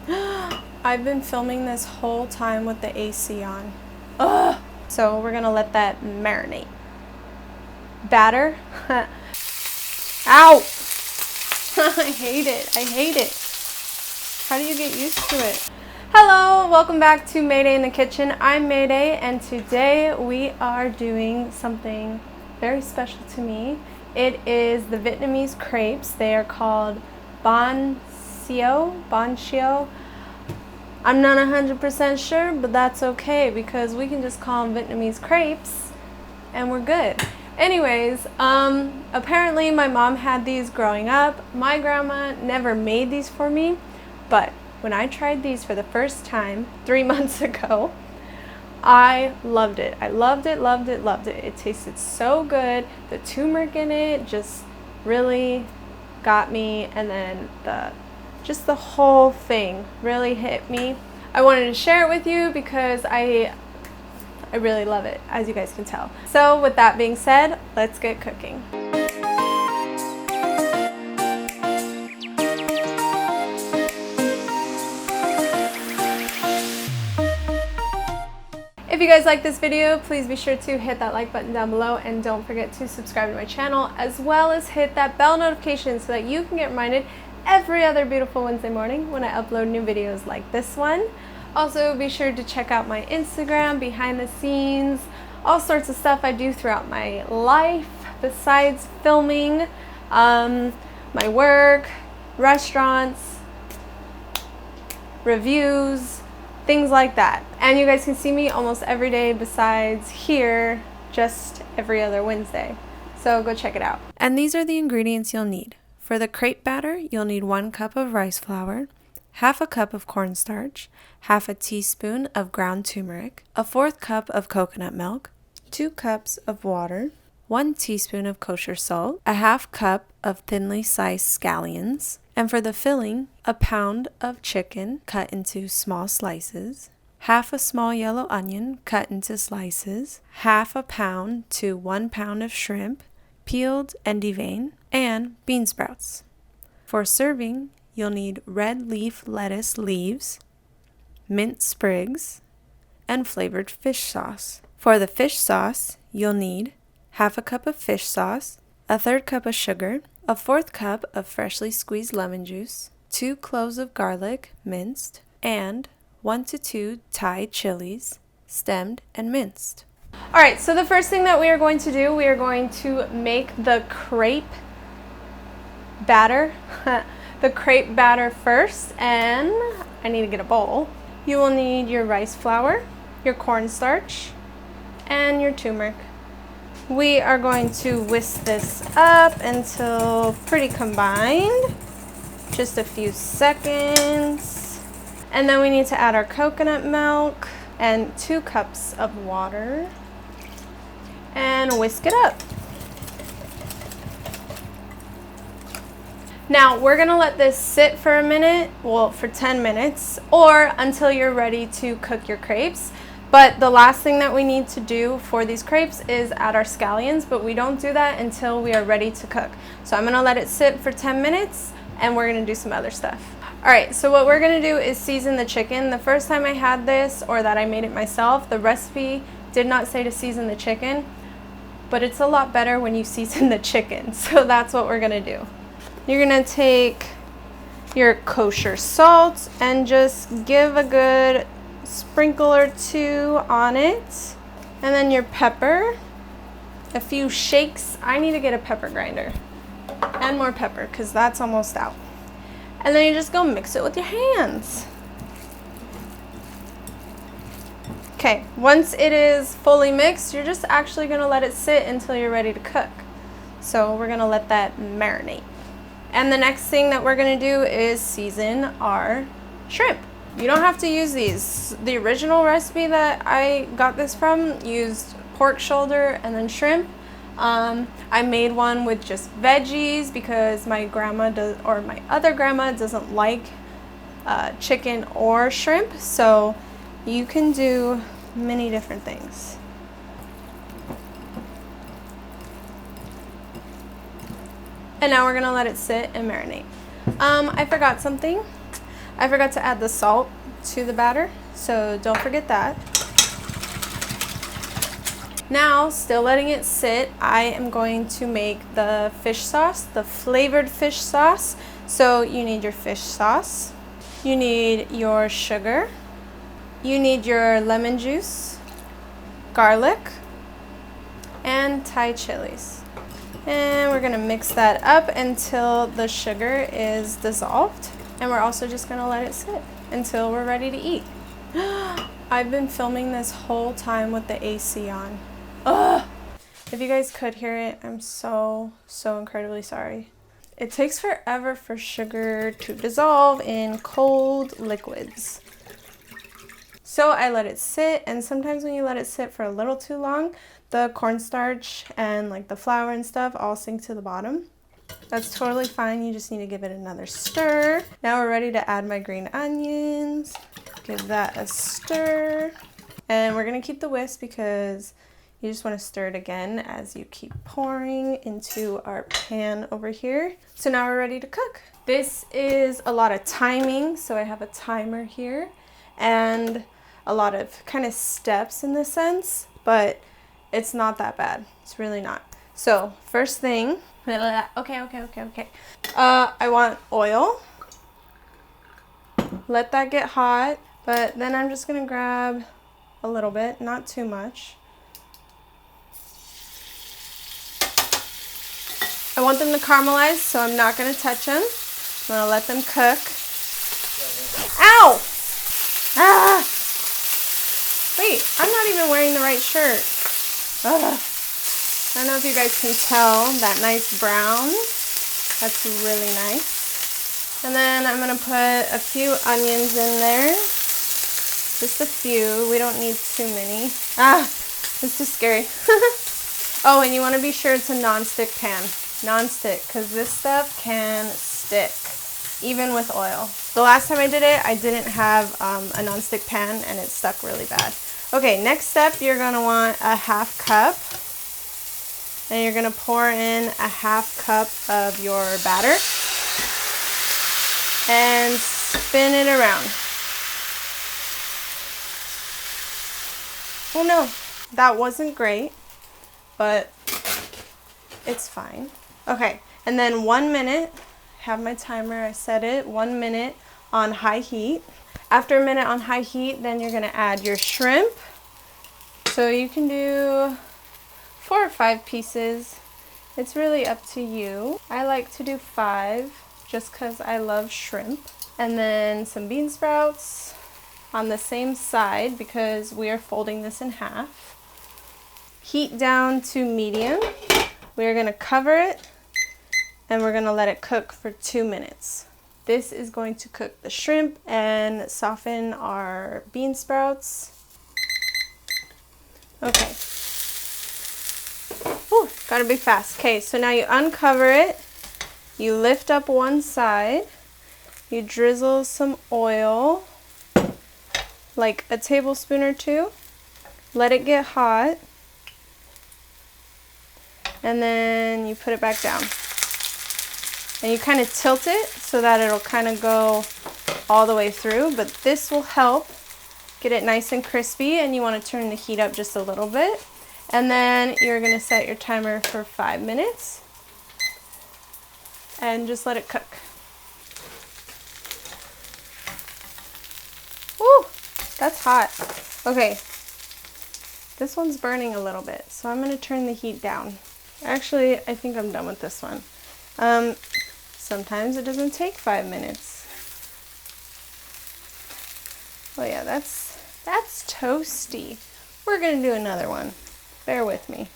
I've been filming this whole time with the AC on. Ugh. So we're gonna let that marinate. Batter. Ow! I hate it. I hate it. How do you get used to it? Hello, welcome back to Mayday in the Kitchen. I'm Mayday, and today we are doing something very special to me. It is the Vietnamese crepes. They are called Banh Xeo. I'm not 100% sure, but that's okay because we can just call them Vietnamese crepes and we're good. Anyways, apparently my mom had these growing up. My grandma never made these for me, but when I tried these for the first time 3 months ago, I loved it. I loved it, loved it, loved it. It tasted so good. The turmeric in it just really got me, and then just the whole thing really hit me. I wanted to share it with you because I really love it, as you guys can tell. So with that being said, let's get cooking. If you guys like this video, please be sure to hit that like button down below, and don't forget to subscribe to my channel, as well as hit that bell notification so that you can get reminded every other beautiful Wednesday morning when I upload new videos like this one. Also, be sure to check out my Instagram, behind the scenes, all sorts of stuff I do throughout my life besides filming, my work, restaurants, reviews, things like that. And you guys can see me almost every day besides here, just every other Wednesday. So go check it out. And these are the ingredients you'll need. For the crepe batter, you'll need 1 cup of rice flour, half a cup of cornstarch, half a teaspoon of ground turmeric, a 1/4 cup of coconut milk, 2 cups of water, 1 teaspoon of kosher salt, a 1/2 cup of thinly sliced scallions, and for the filling, a pound of chicken cut into small slices, half a small yellow onion cut into slices, half a pound to 1 pound of shrimp, peeled and deveined, and bean sprouts. For serving, you'll need red leaf lettuce leaves, mint sprigs, and flavored fish sauce. For the fish sauce, you'll need half a cup of fish sauce, a 1/3 cup of sugar, a 1/4 cup of freshly squeezed lemon juice, 2 cloves of garlic minced, and 1 to 2 Thai chilies, stemmed and minced. Alright, so the first thing that we are going to do, we are going to make the crepe batter. The crepe batter first, and I need to get a bowl. You will need your rice flour, your cornstarch, and your turmeric. We are going to whisk this up until pretty combined, just a few seconds. And then we need to add our coconut milk and 2 cups of water and whisk it up. Now we're gonna let this sit for a minute, well, for 10 minutes, or until you're ready to cook your crepes. But the last thing that we need to do for these crepes is add our scallions, but we don't do that until we are ready to cook. So I'm gonna let it sit for 10 minutes and we're gonna do some other stuff. All right, so what we're gonna do is season the chicken. The first time I had this, or that I made it myself, the recipe did not say to season the chicken, but it's a lot better when you season the chicken. So that's what we're gonna do. You're gonna take your kosher salt and just give a good sprinkle or 2 on it. And then your pepper, a few shakes. I need to get a pepper grinder and more pepper because that's almost out. And then you just go mix it with your hands. Okay, once it is fully mixed, you're just actually gonna let it sit until you're ready to cook. So we're gonna let that marinate. And the next thing that we're gonna do is season our shrimp. You don't have to use these. The original recipe that I got this from used pork shoulder and then shrimp. I made one with just veggies because my grandma does, or my other grandma doesn't like chicken or shrimp. So you can do many different things. And now we're gonna let it sit and marinate. I forgot something. I forgot to add the salt to the batter, so don't forget that. Now, still letting it sit, I am going to make the fish sauce, the flavored fish sauce. So you need your fish sauce, you need your sugar, you need your lemon juice, garlic, and Thai chilies. And we're gonna mix that up until the sugar is dissolved. And we're also just gonna let it sit until we're ready to eat. I've been filming this whole time with the AC on. Ugh. If you guys could hear it, I'm so incredibly sorry. It takes forever for sugar to dissolve in cold liquids. So I let it sit, and sometimes when you let it sit for a little too long, the cornstarch and like the flour and stuff all sink to the bottom. That's totally fine, you just need to give it another stir. Now we're ready to add my green onions. Give that a stir. And we're gonna keep the whisk because you just want to stir it again as you keep pouring into our pan over here. So now we're ready to cook. This is a lot of timing, so I have a timer here and a lot of kind of steps in this sense, but it's not that bad. It's really not. So first thing, okay. I want oil. Let that get hot, but then I'm just gonna grab a little bit, not too much. I want them to caramelize, so I'm not going to touch them. I'm going to let them cook. Ow! Ah! Wait, I'm not even wearing the right shirt. Ugh. I don't know if you guys can tell that nice brown. That's really nice. And then I'm going to put a few onions in there. Just a few. We don't need too many. Ah! This is scary. Oh, and you want to be sure it's a non-stick pan. Non-stick, because this stuff can stick even with oil. The last time I did it, I didn't have a non-stick pan and it stuck really bad. Okay, next step, you're going to want a half cup, and you're going to pour in a half cup of your batter and spin it around. Oh no, that wasn't great, but it's fine. Okay, and then 1 minute, have my timer, I set it, 1 minute on high heat. After a minute on high heat, then you're gonna add your shrimp. So you can do 4 or 5 pieces. It's really up to you. I like to do 5 just because I love shrimp. And then some bean sprouts on the same side because we are folding this in half. Heat down to medium. We are going to cover it and we're going to let it cook for 2 minutes. This is going to cook the shrimp and soften our bean sprouts. Okay. Whew, gotta be fast. Okay, so now you uncover it. You lift up one side. You drizzle some oil, like a tablespoon or 2. Let it get hot. And then you put it back down. And you kind of tilt it so that it'll kind of go all the way through, but this will help get it nice and crispy, and you want to turn the heat up just a little bit. And then you're going to set your timer for 5 minutes and just let it cook. Woo, that's hot. Okay, this one's burning a little bit, so I'm going to turn the heat down. Actually, I think I'm done with this one. Sometimes it doesn't take 5 minutes. Oh yeah, that's toasty. We're gonna do another one. Bear with me.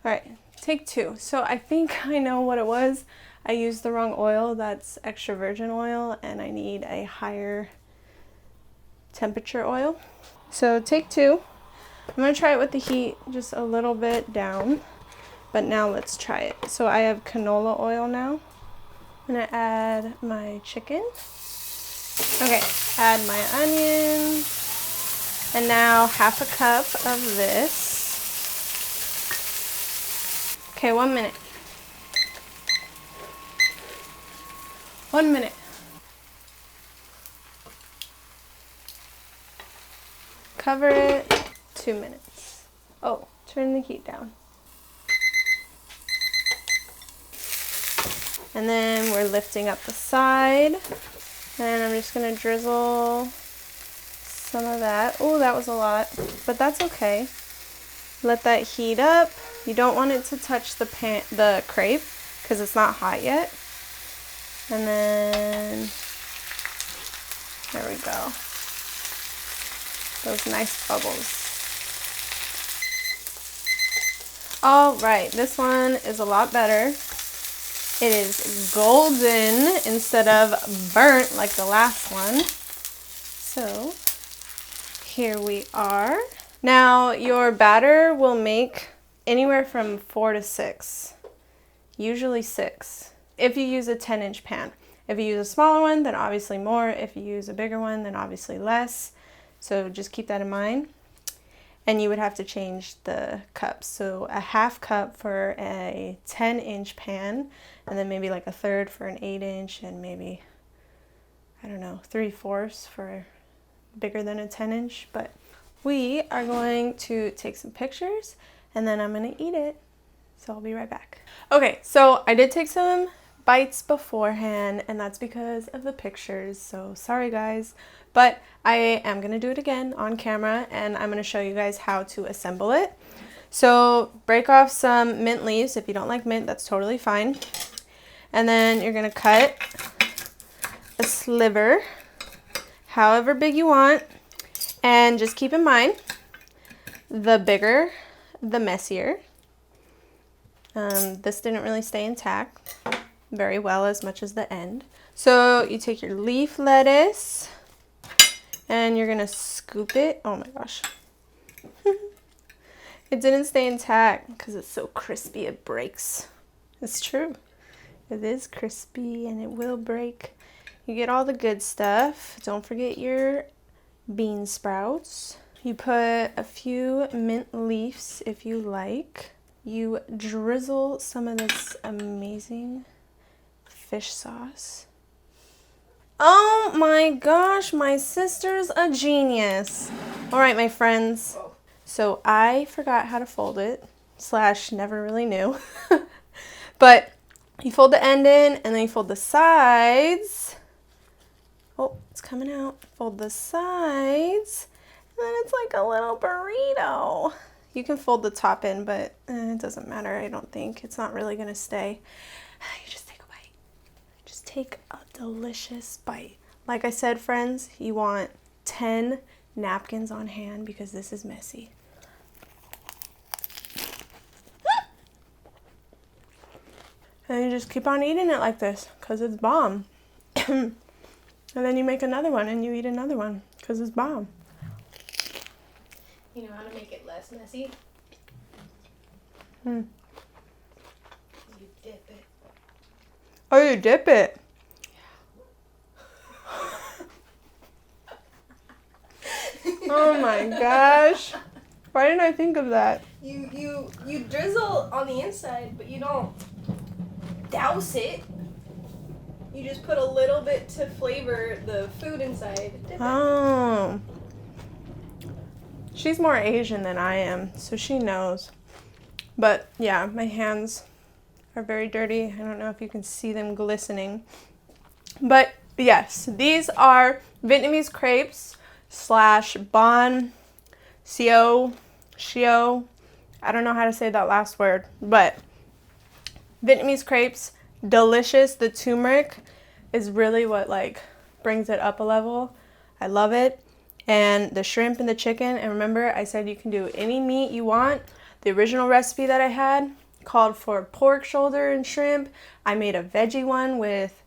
All right, take 2. So I think I know what it was. I used the wrong oil. That's extra virgin oil, and I need a higher temperature oil. So take 2. I'm gonna try it with the heat just a little bit down, but now let's try it. So I have canola oil now. I'm gonna add my chicken. Okay, add my onions, and now half a cup of this. Okay, 1 minute. 1 minute. Cover it, 2 minutes. Oh, turn the heat down. And then we're lifting up the side. And I'm just gonna drizzle some of that. Oh, that was a lot, but that's okay. Let that heat up. You don't want it to touch the crepe because it's not hot yet. And then, there we go. Those nice bubbles. All right, this one is a lot better. It is golden instead of burnt like the last one. So here we are. Now your batter will make anywhere from 4 to 6, usually 6, if you use a 10-inch pan. If you use a smaller one, then obviously more. If you use a bigger one, then obviously less. So just keep that in mind. And you would have to change the cups. So a half cup for a 10-inch pan, and then maybe like a third for an 8-inch, and maybe, I don't know, 3/4 for bigger than a 10-inch. But we are going to take some pictures, and then I'm gonna eat it. So I'll be right back. Okay, so I did take some bites beforehand, and that's because of the pictures. So sorry guys, but I am gonna do it again on camera, and I'm gonna show you guys how to assemble it. So break off some mint leaves. If you don't like mint, that's totally fine. And then you're gonna cut a sliver, however big you want. And just keep in mind, the bigger, the messier. This didn't really stay intact very well, as much as the end. So you take your leaf lettuce and you're gonna scoop it. Oh my gosh. It didn't stay intact because it's so crispy it breaks. It's true. It is crispy and it will break. You get all the good stuff. Don't forget your bean sprouts. You put a few mint leaves if you like. You drizzle some of this amazing fish sauce. Oh my gosh, my sister's a genius. All right, my friends. So I forgot how to fold it, / never really knew. But you fold the end in, and then you fold the sides. Oh, it's coming out. Fold the sides, and then it's like a little burrito. You can fold the top in, but it doesn't matter, I don't think. It's not really gonna stay. You just take a bite. Just take a delicious bite. Like I said, friends, you want 10 napkins on hand because this is messy. And you just keep on eating it like this because it's bomb. And then you make another one and you eat another one because it's bomb. You know how to make it less messy? You dip it. Oh, you dip it? Yeah. Oh my gosh. Why didn't I think of that? You drizzle on the inside, but you don't douse it. You just put a little bit to flavor the food inside. Dip it. She's more Asian than I am, so she knows. But yeah, my hands are very dirty. I don't know if you can see them glistening. But yes, these are Vietnamese crepes / Banh Xeo. I don't know how to say that last word, but Vietnamese crepes, delicious. The turmeric is really what like brings it up a level. I love it. And the shrimp and the chicken. And remember, I said you can do any meat you want. The original recipe that I had called for pork shoulder and shrimp. I made a veggie one with,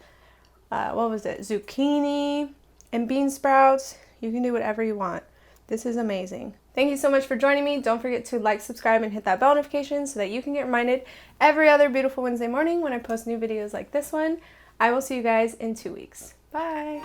what was it? Zucchini and bean sprouts. You can do whatever you want. This is amazing. Thank you so much for joining me. Don't forget to like, subscribe, and hit that bell notification so that you can get reminded every other beautiful Wednesday morning when I post new videos like this one. I will see you guys in 2 weeks. Bye.